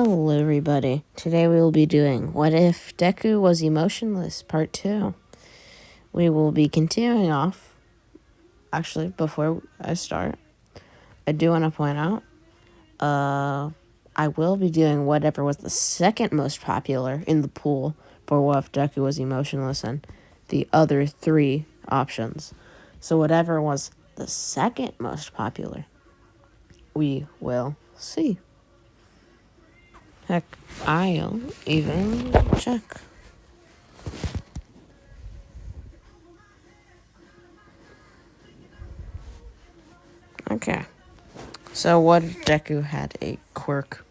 Hello everybody. Today we will be doing What If Deku Was Emotionless Part 2. We will be continuing off. Actually, before I start, I do want to point out, I will be doing whatever was the second most popular in the pool for What If Deku Was Emotionless and the other three options. So whatever was the second most popular, we will see. Heck, I'll even check. Okay. So what if Deku had a quirk?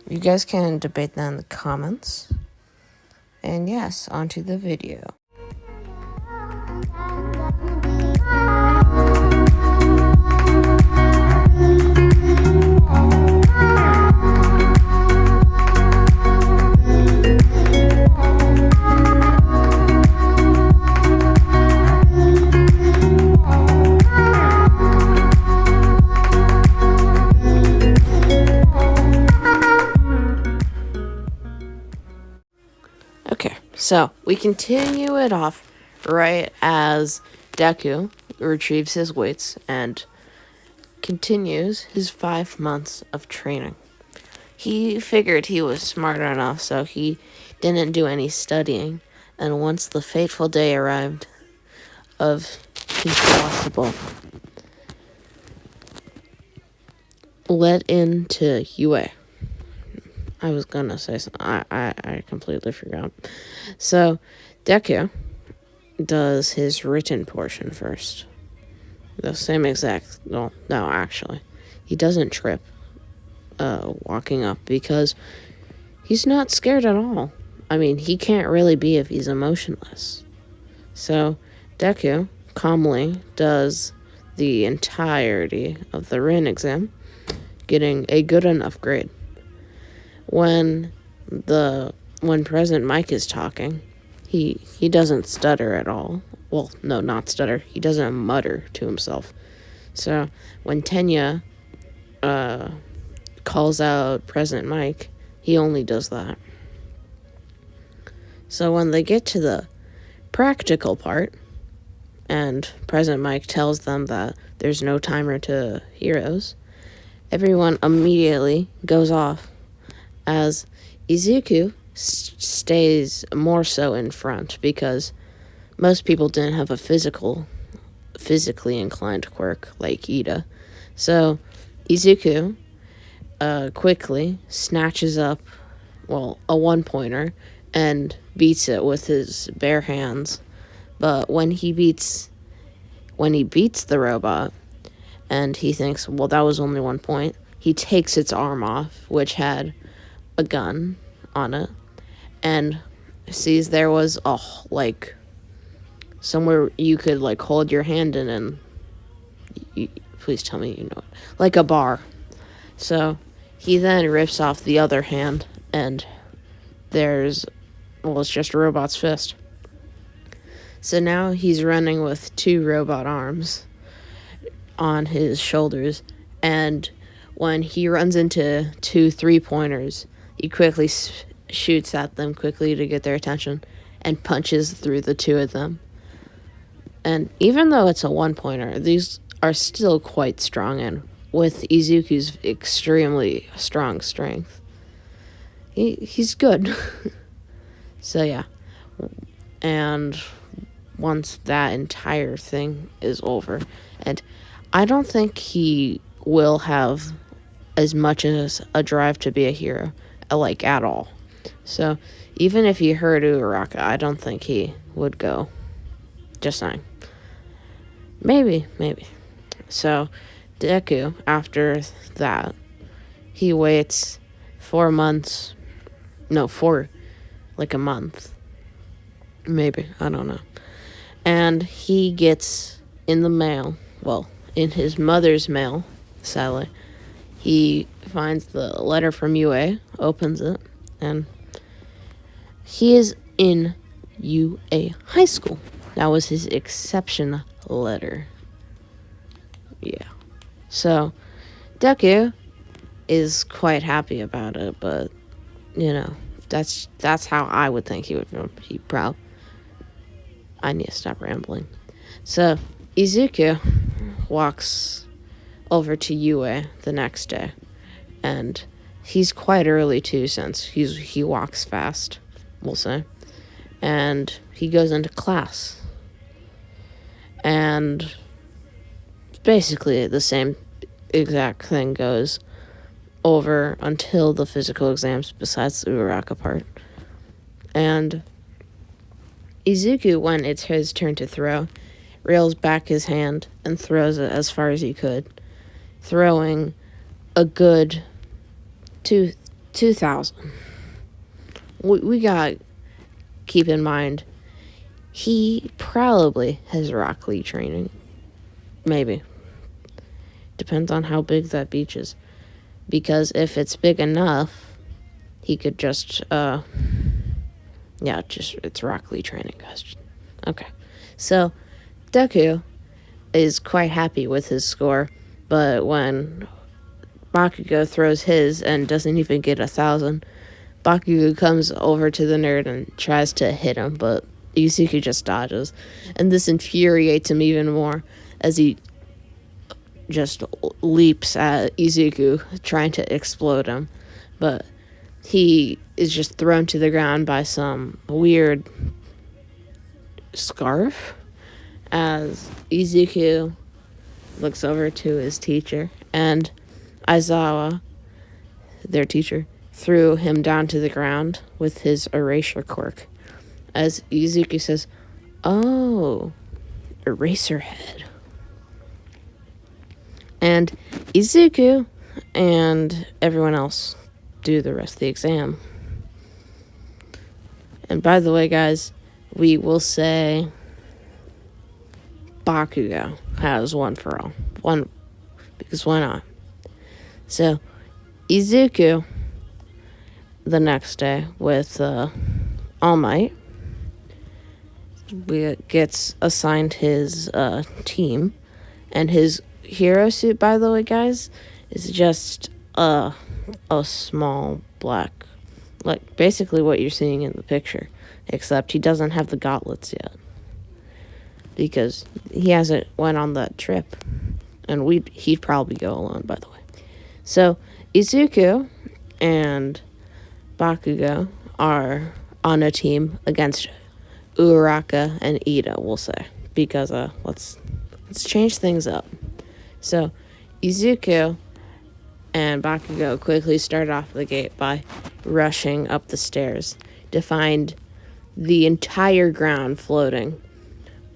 You guys can debate that in the comments. And yes, onto the video. Okay, so we continue it off right as Deku retrieves his weights and continues his 5 months of training. He figured he was smart enough, so he didn't do any studying, and once the fateful day arrived of his possible let into UA. I was gonna say something. I completely forgot. So, Deku does his written portion first. The same exact... No, actually. He doesn't trip walking up because he's not scared at all. I mean, he can't really be if he's emotionless. So, Deku calmly does the entirety of the written exam, getting a good enough grade. When President Mike is talking, he doesn't stutter at all. Well, no, not stutter. He doesn't mutter to himself. So when Tenya calls out President Mike, he only does that. So when they get to the practical part, and President Mike tells them that there's no timer to heroes, everyone immediately goes off, as Izuku stays more so in front because most people didn't have a physically inclined quirk like Ida. So Izuku quickly snatches up, a one-pointer and beats it with his bare hands. But when he beats the robot and he thinks, well, that was only 1 point, he takes its arm off, which had a gun on it, and sees there was somewhere you could hold your hand in, and please tell me you know it, like a bar. So he then rips off the other hand, and it's just a robot's fist. So now he's running with 2 robot arms on his shoulders, and when he runs into 2 3-pointers, he quickly shoots at them quickly to get their attention and punches through the 2 of them. And even though it's a 1-pointer, these are still quite strong, and with Izuku's extremely strong strength, he's good. So yeah. And once that entire thing is over, and I don't think he will have as much as a drive to be a hero, at all. So even if he heard Uraraka, I don't think he would go. Just saying. Maybe. So Deku, after that, he waits 4 months. No, a month. Maybe, I don't know. And he gets in the mail, in his mother's mail, sadly, he finds the letter from UA, opens it, and he is in UA high school. That was his exception letter. Yeah. So Deku is quite happy about it, but you know, that's how I would think he would be proud. I need to stop rambling. So Izuku walks over to Yue the next day, and he's quite early too, since he walks fast, we'll say, and he goes into class, and basically the same exact thing goes over until the physical exams, besides the Uraraka part. And Izuku, when it's his turn to throw, reels back his hand and throws it as far as he could, throwing a good 2,000. We got keep in mind, he probably has Rock Lee training. Maybe. Depends on how big that beach is. Because if it's big enough, he could just, it's Rock Lee training, guys. Okay. So, Deku is quite happy with his score, but when Bakugo throws his and doesn't even get 1,000, Bakugo comes over to the nerd and tries to hit him, but Izuku just dodges. And this infuriates him even more as he just leaps at Izuku, trying to explode him. But he is just thrown to the ground by some weird scarf as Izuku looks over to his teacher, and Aizawa, their teacher, threw him down to the ground with his erasure quirk. As Izuku says, "Oh, Eraserhead." And Izuku and everyone else do the rest of the exam. And by the way, guys, we will say Bakugo has one for all. One, because why not? So, Izuku, the next day, with All Might, gets assigned his team, and his hero suit, by the way, guys, is just a small black, like basically what you're seeing in the picture, except he doesn't have the gauntlets yet because he hasn't went on that trip, and he'd probably go alone, by the way. So Izuku and Bakugo are on a team against Uraraka and Ida, we'll say, because let's change things up. So Izuku and Bakugo quickly start off the gate by rushing up the stairs to find the entire ground floating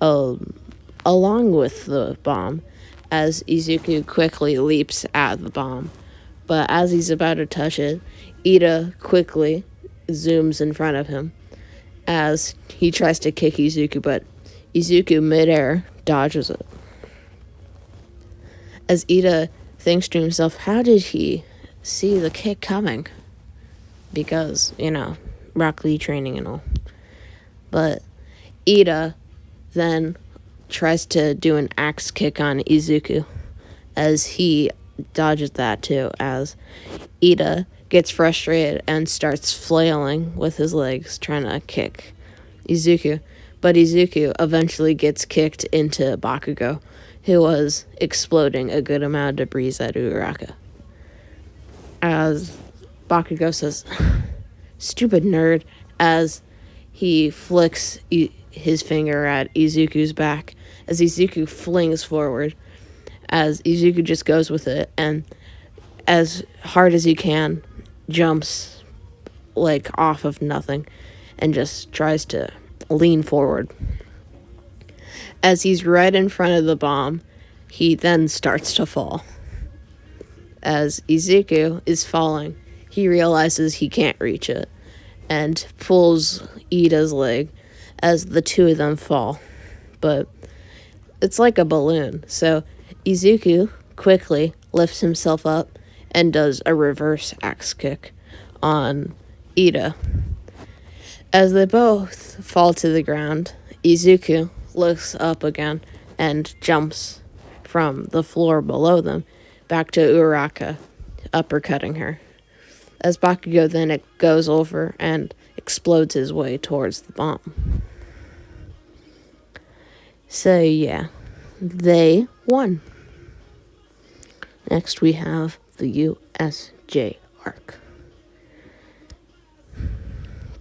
along with the bomb, as Izuku quickly leaps at the bomb. But as he's about to touch it, Ida quickly zooms in front of him as he tries to kick Izuku, but Izuku midair dodges it. As Ida thinks to himself, how did he see the kick coming? Because, Rock Lee training and all. But Ida then tries to do an axe kick on Izuku as he dodges that too, as Ida gets frustrated and starts flailing with his legs trying to kick Izuku. But Izuku eventually gets kicked into Bakugo, who was exploding a good amount of debris at Uraraka. As Bakugo says, "Stupid nerd," as he flicks his finger at Izuku's back, as Izuku flings forward, as Izuku just goes with it, and as hard as he can, jumps like off of nothing, and just tries to lean forward. As he's right in front of the bomb, he then starts to fall. As Izuku is falling, he realizes he can't reach it, and pulls Ida's leg as the two of them fall. But it's like a balloon, so Izuku quickly lifts himself up and does a reverse axe kick on Ida. As they both fall to the ground, Izuku looks up again and jumps from the floor below them back to Uraraka, uppercutting her. as Bakugo then it goes over and explodes his way towards the bomb. So yeah, they won. Next we have the USJ arc.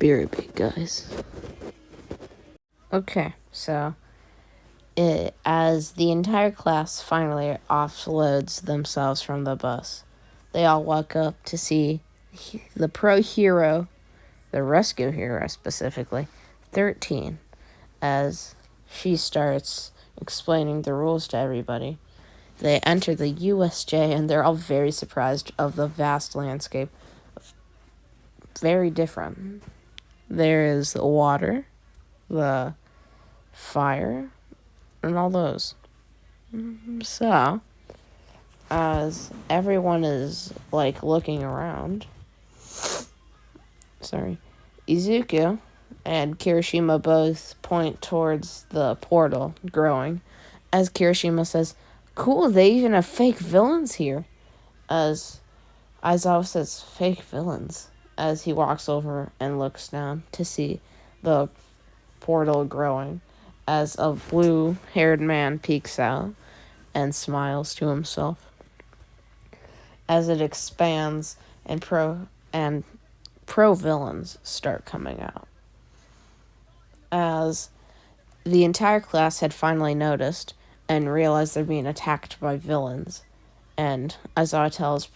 Very big, guys. Okay, so as the entire class finally offloads themselves from the bus, they all walk up to see the pro hero, the rescue hero specifically, 13, as she starts explaining the rules to everybody. They enter the USJ and they're all very surprised of the vast landscape. Very different. There is the water, the fire, and all those. So, as everyone is like looking around, Izuku and Kirishima both point towards the portal growing, as Kirishima says, "Cool, they even have fake villains here." As Aizawa says, "Fake villains," as he walks over and looks down to see the portal growing, as a blue-haired man peeks out and smiles to himself. As it expands and pro villains start coming out. As the entire class had finally noticed and realized they're being attacked by villains, and Aizawa tells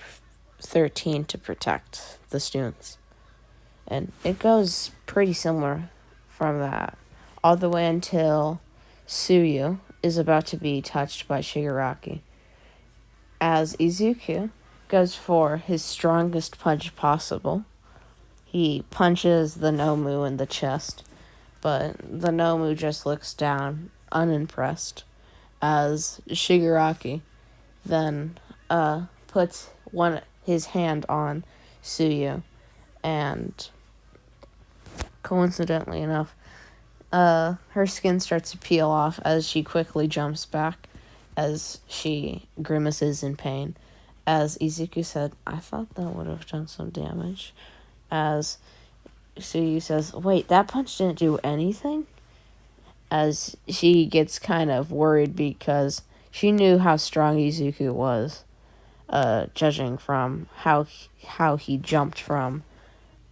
13 to protect the students. And it goes pretty similar from that, all the way until Tsuyu is about to be touched by Shigaraki. As Izuku goes for his strongest punch possible, he punches the Nomu in the chest, but the Nomu just looks down, unimpressed, as Shigaraki then puts his hand on Tsuyu, and coincidentally enough, her skin starts to peel off as she quickly jumps back as she grimaces in pain. As Izuku said, "I thought that would have done some damage." As Tsuyu says, "Wait, that punch didn't do anything?" As she gets kind of worried because she knew how strong Izuku was, judging from how he jumped from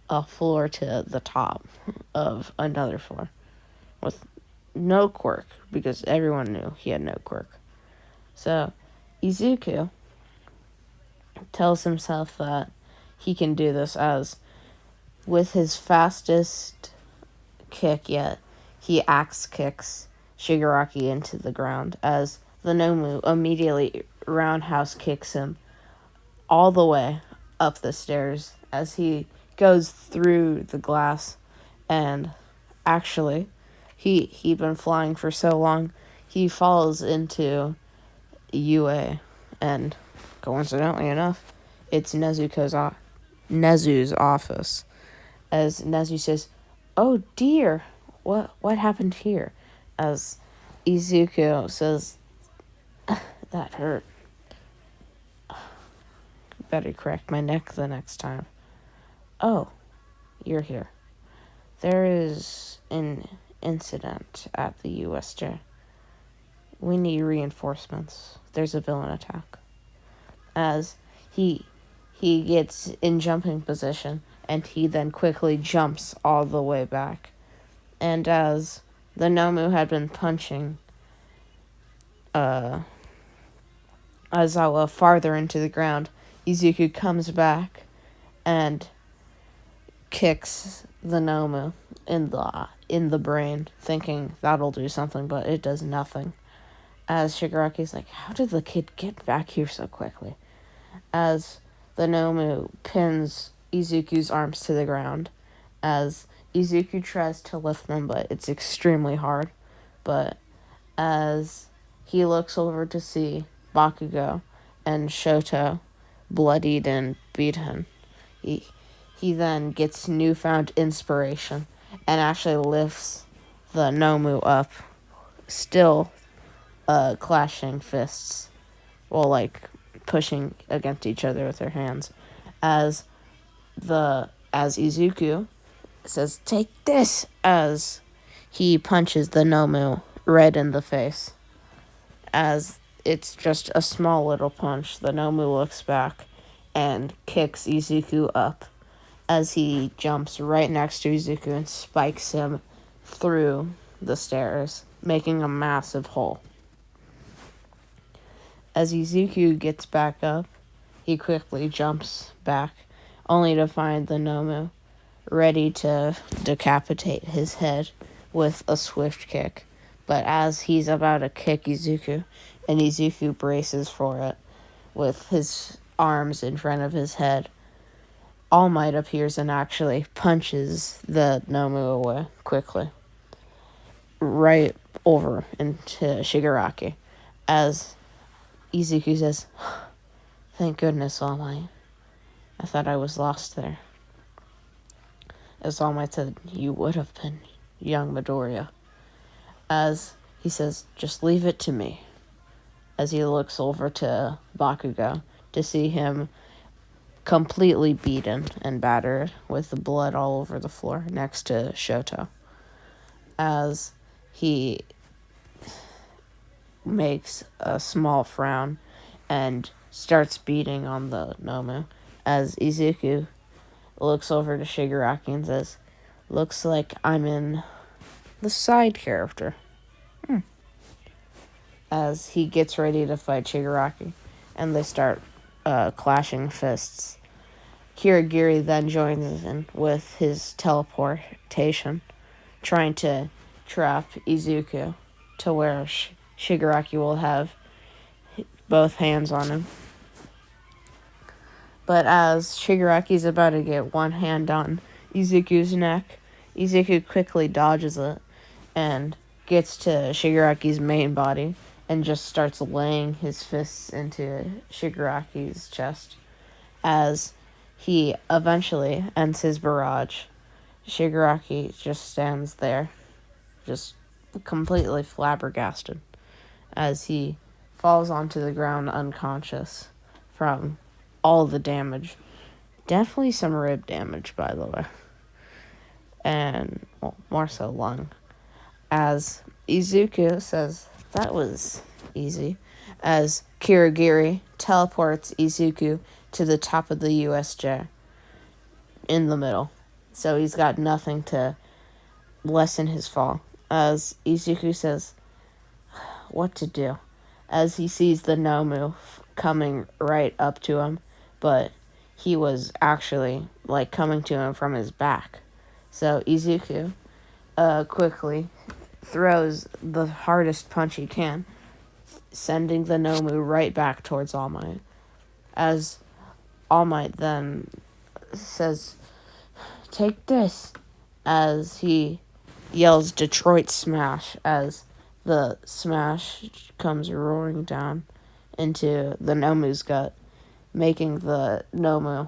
a floor to the top of another floor with no quirk, because everyone knew he had no quirk. So Izuku tells himself that he can do this, as with his fastest kick yet, he axe kicks Shigaraki into the ground, as the Nomu immediately roundhouse kicks him all the way up the stairs as he goes through the glass. And actually, he'd been flying for so long, he falls into UA, and coincidentally enough, it's Nezuko's Nezu's office. As Nezu says, "Oh dear, what happened here?" As Izuku says, "That hurt. Better correct my neck the next time." "Oh, you're here. There is an incident at the USJ. We need reinforcements. There's a villain attack." As he gets in jumping position, and he then quickly jumps all the way back. And as the Nomu had been punching Aizawa farther into the ground, Izuku comes back and kicks the Nomu in the brain, thinking that'll do something, but it does nothing. As Shigaraki's like, "How did the kid get back here so quickly?" As the Nomu pins Izuku's arms to the ground, as Izuku tries to lift them, but it's extremely hard. But as he looks over to see Bakugo and Shoto bloodied and beaten, he then gets newfound inspiration and actually lifts the Nomu up, still clashing fists, while like pushing against each other with their hands, as as Izuku says, "Take this," as he punches the Nomu right in the face. As it's just a small little punch, the Nomu looks back and kicks Izuku up as he jumps right next to Izuku and spikes him through the stairs, making a massive hole. As Izuku gets back up, he quickly jumps back, only to find the Nomu ready to decapitate his head with a swift kick. But as he's about to kick Izuku, and Izuku braces for it with his arms in front of his head, All Might appears and actually punches the Nomu away quickly, right over into Shigaraki, as Izuku says, "Thank goodness, All Might. I thought I was lost there." As All Might said, "You would have been, young Midoriya." As he says, "Just leave it to me." As he looks over to Bakugo to see him completely beaten and battered with the blood all over the floor next to Shoto. As he makes a small frown and starts beating on the Nomu. As Izuku looks over to Shigaraki and says, "Looks like I'm in the side character." As he gets ready to fight Shigaraki, and they start clashing fists. Kirigiri then joins in with his teleportation, trying to trap Izuku to where Shigaraki will have both hands on him. But as Shigaraki's about to get one hand on Izuku's neck, Izuku quickly dodges it and gets to Shigaraki's main body and just starts laying his fists into Shigaraki's chest. As he eventually ends his barrage, Shigaraki just stands there, just completely flabbergasted, as he falls onto the ground unconscious from all the damage. Definitely some rib damage, by the way. And, well, more so lung. As Izuku says, "That was easy." As Kirigiri teleports Izuku to the top of the USJ in the middle. So he's got nothing to lessen his fall. As Izuku says, "What to do?" As he sees the Nomu coming right up to him, but he was actually coming to him from his back. So Izuku quickly throws the hardest punch he can, sending the Nomu right back towards All Might. As All Might then says, "Take this," as he yells Detroit Smash, as the smash comes roaring down into the Nomu's gut, making the Nomu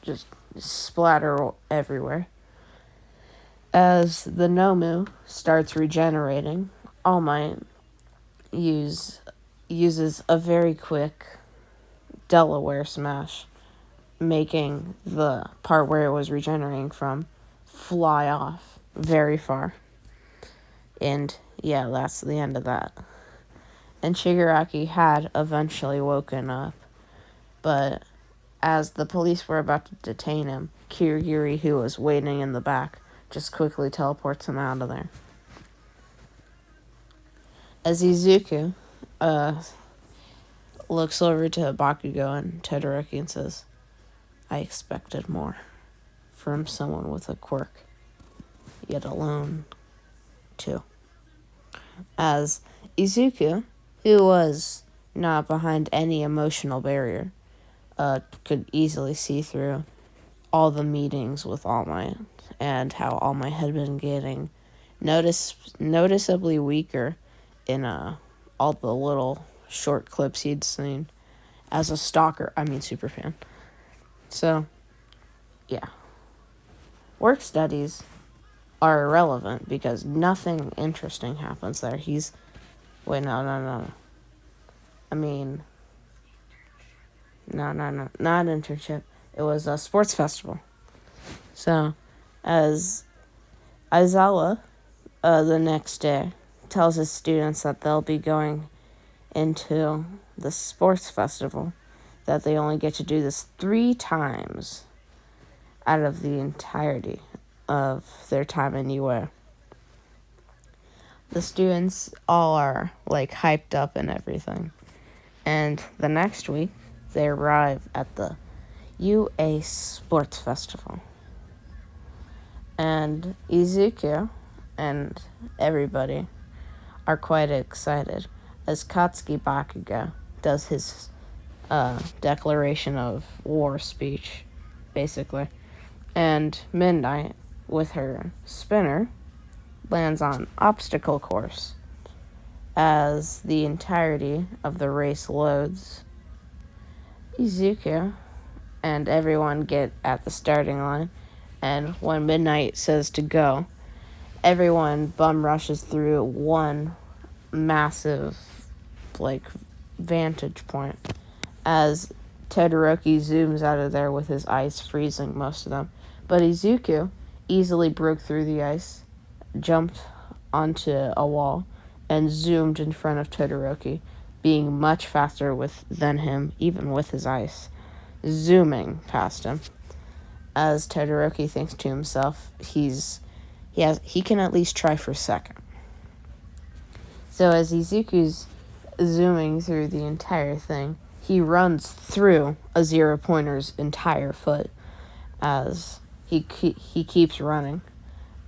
just splatter everywhere. As the Nomu starts regenerating, All Might uses a very quick Delaware Smash, making the part where it was regenerating from fly off very far. And yeah, that's the end of that. And Shigaraki had eventually woken up, but as the police were about to detain him, Kirigiri, who was waiting in the back, just quickly teleports him out of there. As Izuku looks over to Bakugo and Todoroki and says, "I expected more from someone with a quirk, yet alone, too." As Izuku, who was not behind any emotional barrier, could easily see through all the meetings with All Might and how All Might had been getting noticeably weaker in all the little short clips he'd seen as a superfan. So, yeah. Work studies are irrelevant because nothing interesting happens there. Wait, no. I mean, no, not internship. It was a sports festival. So, as Aizawa, the next day, tells his students that they'll be going into the sports festival, that they only get to do this 3 times out of the entirety of their time in UA. The students all are like hyped up and everything. And the next week, they arrive at the UA Sports Festival. And Izuku and everybody are quite excited as Katsuki Bakugo does his declaration of war speech, basically. And Midnight, with her spinner, lands on obstacle course as the entirety of the race loads. Izuku and everyone get at the starting line, and when Midnight says to go, everyone bum rushes through one massive, like, vantage point as Todoroki zooms out of there with his ice freezing most of them. But Izuku easily broke through the ice, jumped onto a wall, and zoomed in front of Todoroki, being much faster than him, even with his ice, zooming past him. As Todoroki thinks to himself, he can at least try for second. So as Izuku's zooming through the entire thing, he runs through a zero-pointer's entire foot as he keeps running,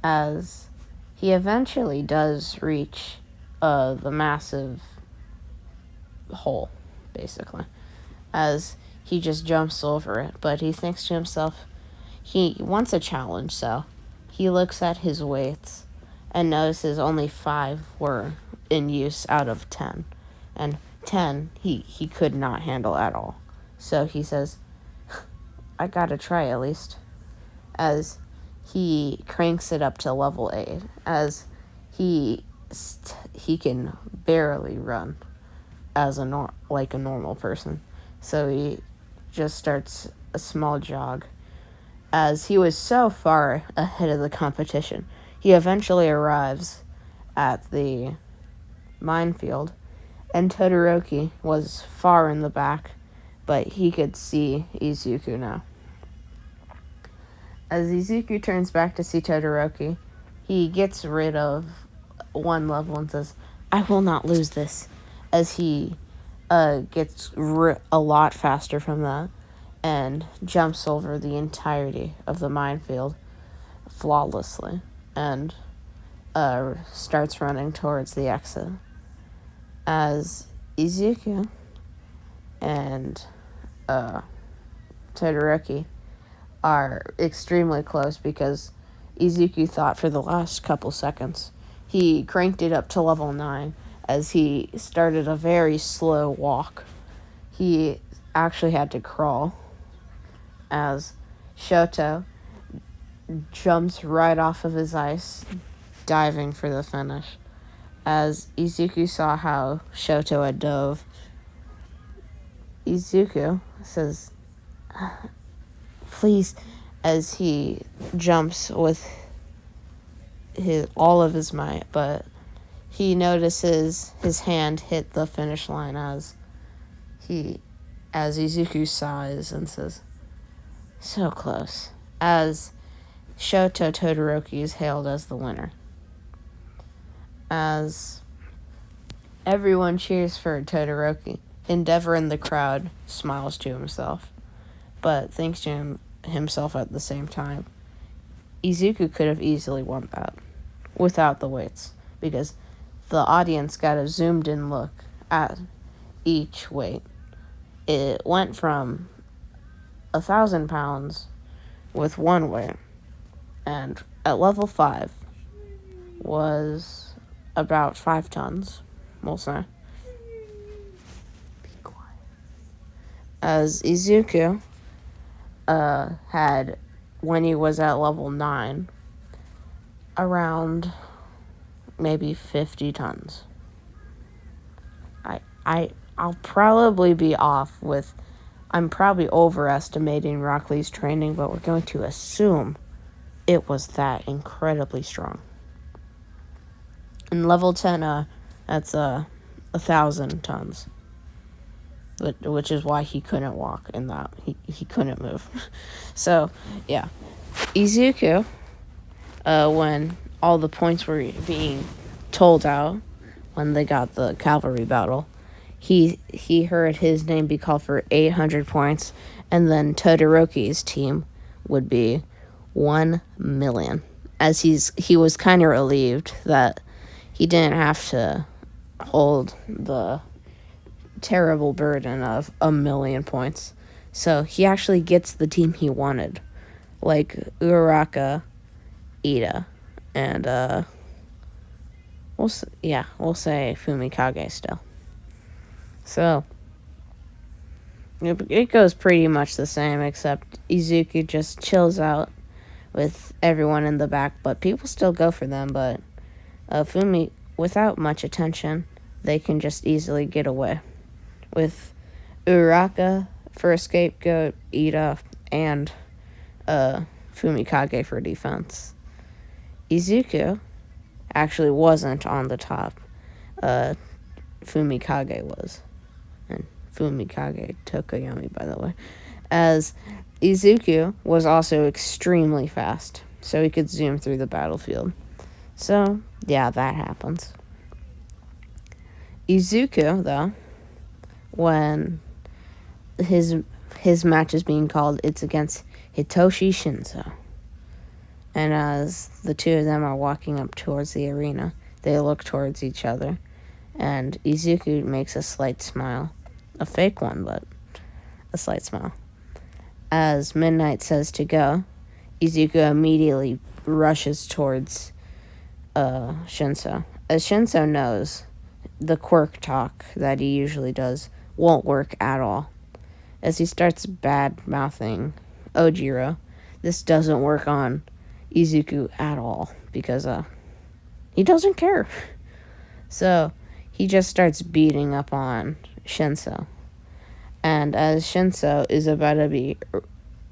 as he eventually does reach the massive hole, basically, as he just jumps over it. But he thinks to himself, he wants a challenge, so he looks at his weights and notices only 5 were in use out of 10. And 10 he could not handle at all. So he says, I gotta try at least. As he cranks it up to level 8. As he can barely run as like a normal person. So he just starts a small jog. As he was so far ahead of the competition, he eventually arrives at the minefield, and Todoroki was far in the back, but he could see Izuku now. As Izuku turns back to see Todoroki, he gets rid of one level and says, I will not lose this, as he gets a lot faster from that and jumps over the entirety of the minefield flawlessly and starts running towards the exit. As Izuku and Todoroki are extremely close, because Izuku thought for the last couple seconds. He cranked it up to level 9 as he started a very slow walk. He actually had to crawl, as Shoto jumps right off of his ice, diving for the finish. As Izuku saw how Shoto had dove, Izuku says, please, as he jumps with all of his might, but he notices his hand hit the finish line as Izuku sighs and says, so close, as Shoto Todoroki is hailed as the winner. As everyone cheers for Todoroki, Endeavor in the crowd smiles to himself, but thinks to himself at the same time, Izuku could have easily won that without the weights, because the audience got a zoomed in look at each weight. It went from 1,000 pounds with one weight, and at level 5 was about 5 tons, we'll say. Be quiet. As Izuku had, when he was at level 9, around maybe 50 tons. I'll probably be off with, I'm probably overestimating Rock Lee's training, but we're going to assume it was that incredibly strong. In level 10, that's 1,000 tons. Which is why he couldn't walk in that. He couldn't move. So, yeah. Izuku, when all the points were being told out, when they got the cavalry battle, he heard his name be called for 800 points, and then Todoroki's team would be 1 million. As he was kind of relieved that he didn't have to hold the terrible burden of 1 million points. So he actually gets the team he wanted, like Uraraka, Ida, and we'll say Fumikage still. So it goes pretty much the same, except Izuku just chills out with everyone in the back, but people still go for them. But Fumi, without much attention, they can just easily get away. With Uraraka for scapegoat, Ida, and Fumikage for defense. Izuku actually wasn't on the top. Fumikage was. And Fumikage took a yummy, by the way. As Izuku was also extremely fast, so he could zoom through the battlefield. So, yeah, that happens. Izuku, though, when his match is being called, it's against Hitoshi Shinso. And as the two of them are walking up towards the arena, they look towards each other, and Izuku makes a slight smile. A fake one, but a slight smile. As Midnight says to go, Izuku immediately rushes towards Shinso. As Shinso knows, the quirk talk that he usually does won't work at all. As he starts bad-mouthing Ojiro, this doesn't work on Izuku at all, because he doesn't care. So he just starts beating up on Shinso. And as Shinso is about to be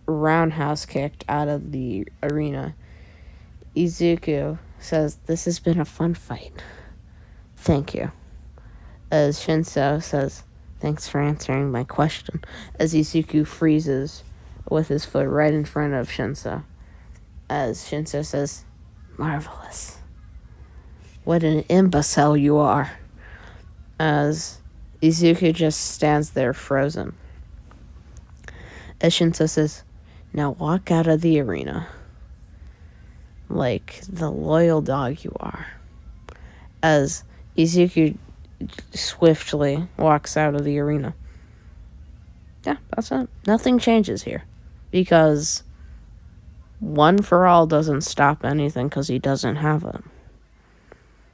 roundhouse kicked out of the arena, Izuku says, "This has been a fun fight. Thank you." As Shinso says, "Thanks for answering my question," as Izuku freezes with his foot right in front of Shinso. As Shinso says, "Marvelous. What an imbecile you are." As Izuku just stands there frozen. As Shinso says, "Now walk out of the arena like the loyal dog you are." As Izuku swiftly walks out of the arena. Yeah, that's it. Nothing changes here. Because One for All doesn't stop anything because he doesn't have it.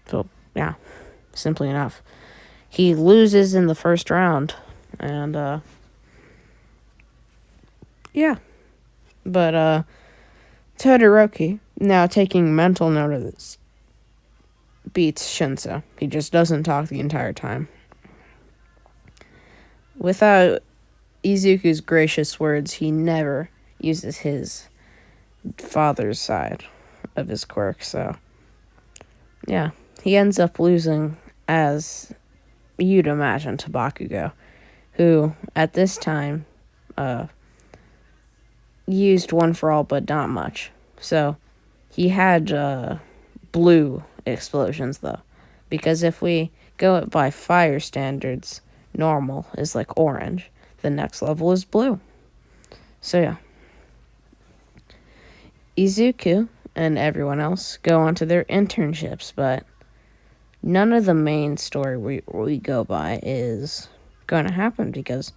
So, yeah, simply enough. He loses in the first round. And, yeah. But, Todoroki, now taking mental note of this, beats Shinso. He just doesn't talk the entire time. Without Izuku's gracious words, he never uses his father's side of his quirk, so yeah. He ends up losing, as you'd imagine, to Bakugo, who, at this time, used One for All, but not much. So, he had, blue explosions, though. Because if we go by fire standards, normal is like orange. The next level is blue. So, yeah. Izuku and everyone else go on to their internships, but none of the main story we go by is going to happen because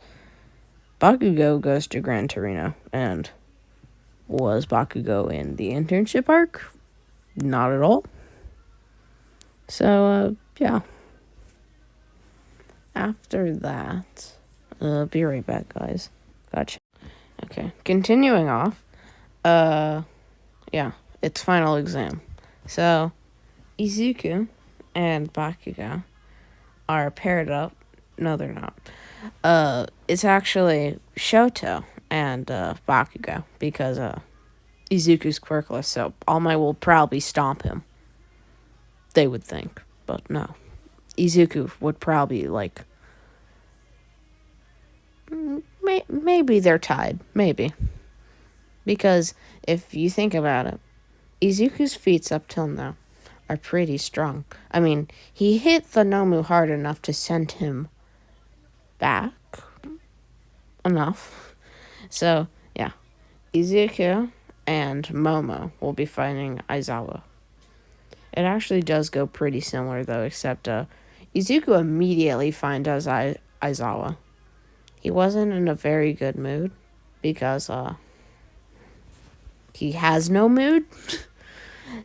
Bakugo goes to Gran Torino. And was Bakugo in the internship arc? Not at all. So, yeah. After that, be right back, guys. Gotcha. Okay, continuing off, yeah, it's final exam. So, Izuku and Bakugo are paired up. No, they're not. It's actually Shoto and Bakugo because Izuku's quirkless, so All Might will probably stomp him. They would think, but no. Izuku would probably maybe they're tied, maybe, because if you think about it, Izuku's feats up till now are pretty strong. I mean, he hit the Nomu hard enough to send him back enough. So, yeah. Izuku and Momo will be fighting Aizawa. It actually does go pretty similar, though, except Izuku immediately finds Aizawa. He wasn't in a very good mood because he has no mood.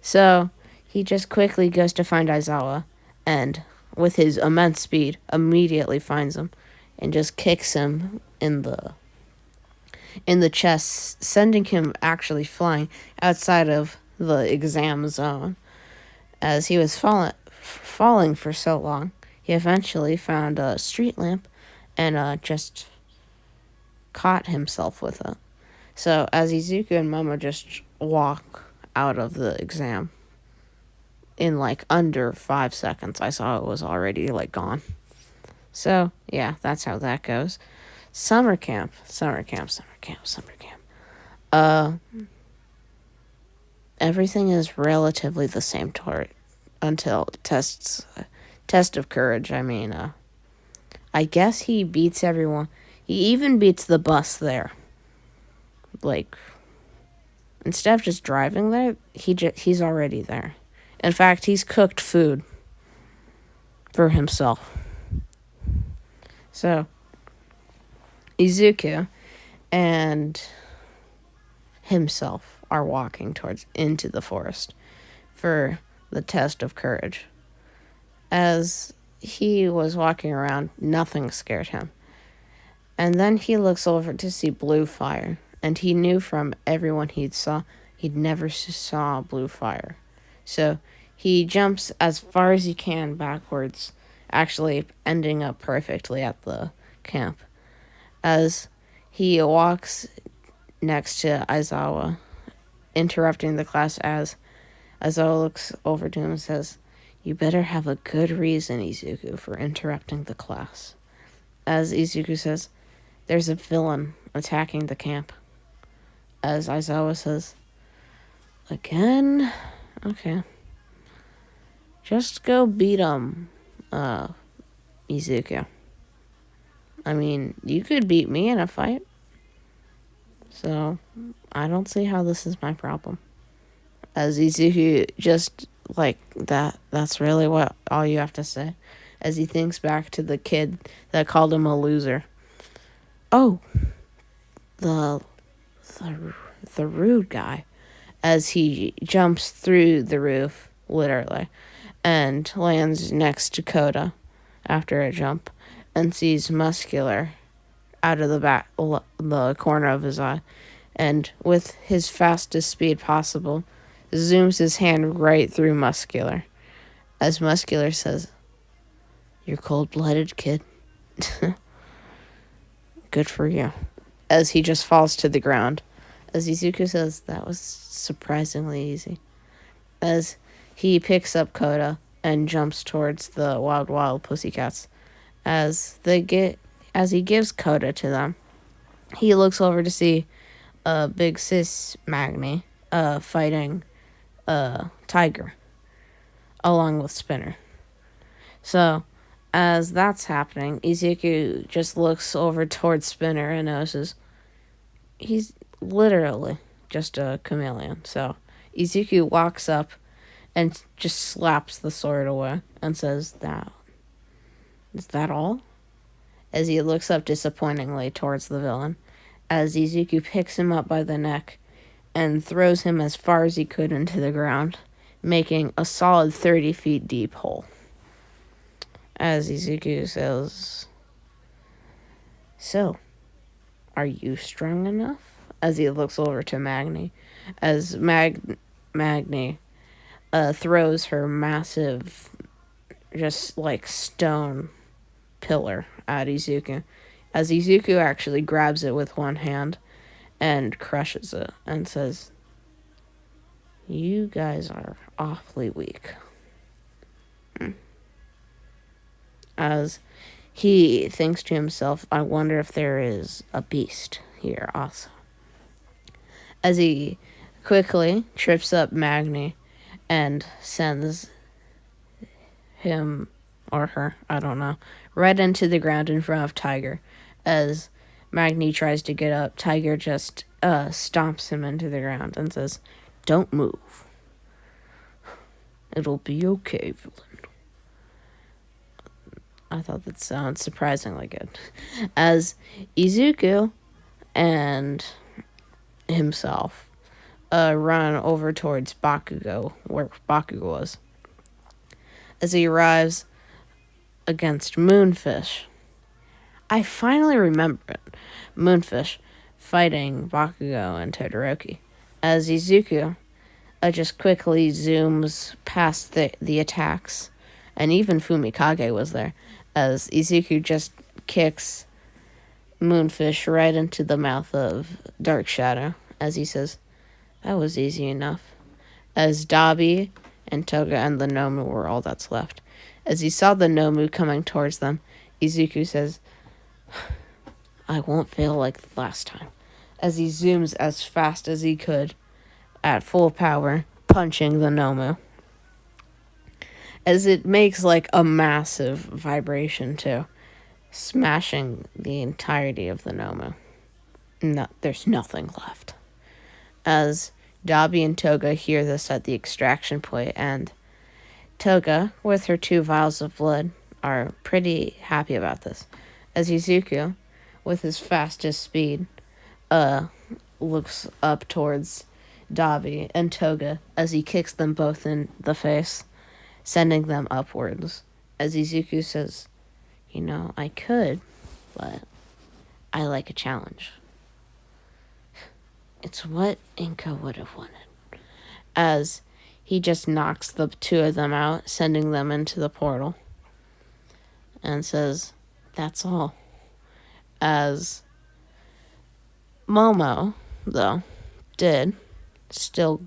So he just quickly goes to find Aizawa and, with his immense speed, immediately finds him and just kicks him in the chest, sending him actually flying outside of the exam zone. As he was falling for so long, he eventually found a street lamp and just caught himself with it. So as Izuku and Momo just walk out of the exam, in under 5 seconds, I saw it was already gone. So yeah, that's how that goes. Summer camp. Uh, Everything is relatively the same until test of courage. I mean, I guess he beats everyone. He even beats the bus there. Instead of just driving there, he's already there. In fact, he's cooked food for himself. So, Izuku and himself are walking into the forest for the test of courage. As he was walking around, nothing scared him. And then he looks over to see blue fire, and he knew from everyone he'd never saw blue fire. So he jumps as far as he can backwards, actually ending up perfectly at the camp. As he walks next to Aizawa, interrupting the class, as Aizawa looks over to him and says, "You better have a good reason, Izuku, for interrupting the class." As Izuku says, "There's a villain attacking the camp." As Aizawa says, "Again? Okay. Just go beat him, Izuku. I mean, you could beat me in a fight. So, I don't see how this is my problem." As Izuku just that's really all you have to say. As he thinks back to the kid that called him a loser. Oh, the rude guy. As he jumps through the roof, literally, and lands next to Coda after a jump, and sees Muscular out of the corner of his eye, and with his fastest speed possible, zooms his hand right through Muscular. As Muscular says, "You're cold-blooded, kid." Good for you. As he just falls to the ground. As Izuku says, "That was surprisingly easy." As he picks up Coda and jumps towards the wild pussycats. As he gives Coda to them, he looks over to see Big Sis Magni fighting Tiger along with Spinner. So as that's happening, Izuku just looks over towards Spinner and notices he's literally just a chameleon. So Izuku walks up and just slaps the sword away and says, "Is that all?" As he looks up disappointingly towards the villain, as Izuku picks him up by the neck and throws him as far as he could into the ground, making a solid 30 feet deep hole. As Izuku says, "So, are you strong enough?" As he looks over to Magni, as Magni throws her massive, just stone pillar at Izuku, as Izuku actually grabs it with one hand and crushes it and says, "You guys are awfully weak." As he thinks to himself, I wonder if there is a beast here also. As he quickly trips up Magni and sends him or her, I don't know, right into the ground in front of Tiger. As Magni tries to get up, Tiger just stomps him into the ground and says, "Don't move. It'll be okay, villain." I thought that sounded surprisingly good. As Izuku and himself run over towards Bakugo, where Bakugo was. As he arrives against Moonfish, I finally remember it. Moonfish fighting Bakugo and Todoroki. As Izuku just quickly zooms past the attacks, and even Fumikage was there, as Izuku just kicks Moonfish right into the mouth of Dark Shadow, as he says, "That was easy enough." As Dabi and Toga and the Nomu were all that's left. As he saw the Nomu coming towards them, Izuku says, "I won't fail like last time." As he zooms as fast as he could, at full power, punching the Nomu. As it makes like a massive vibration too, smashing the entirety of the Nomu. No, there's nothing left. As Dabi and Toga hear this at the extraction point, and Toga, with her 2 vials of blood, are pretty happy about this. As Izuku, with his fastest speed, looks up towards Dabi and Toga as he kicks them both in the face, sending them upwards. As Izuku says, I could, but I like a challenge. It's what Inca would have wanted. As he just knocks the 2 of them out, sending them into the portal, and says, "That's all." As Momo, though, did still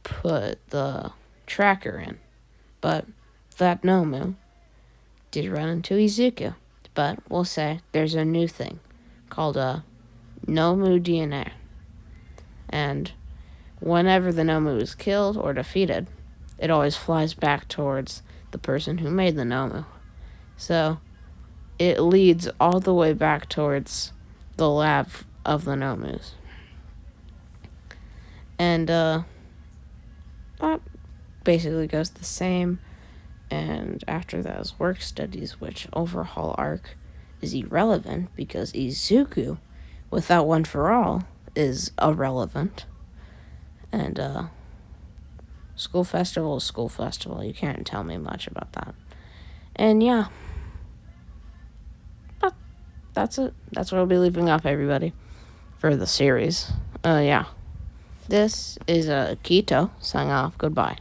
put the tracker in, but that Nomu did run into Izuku. But we'll say there's a new thing called a Nomu DNA. And whenever the Nomu is killed or defeated, it always flies back towards the person who made the Nomu. So it leads all the way back towards the lab of the Nomus. And that basically goes the same. And after those work studies, which overhaul arc is irrelevant because Izuku, without One for All, is irrelevant. And school festival is school festival. You can't tell me much about that. And yeah, that's it. That's what I'll be leaving off, everybody, for the series. Yeah. This is Kito signing off. Goodbye.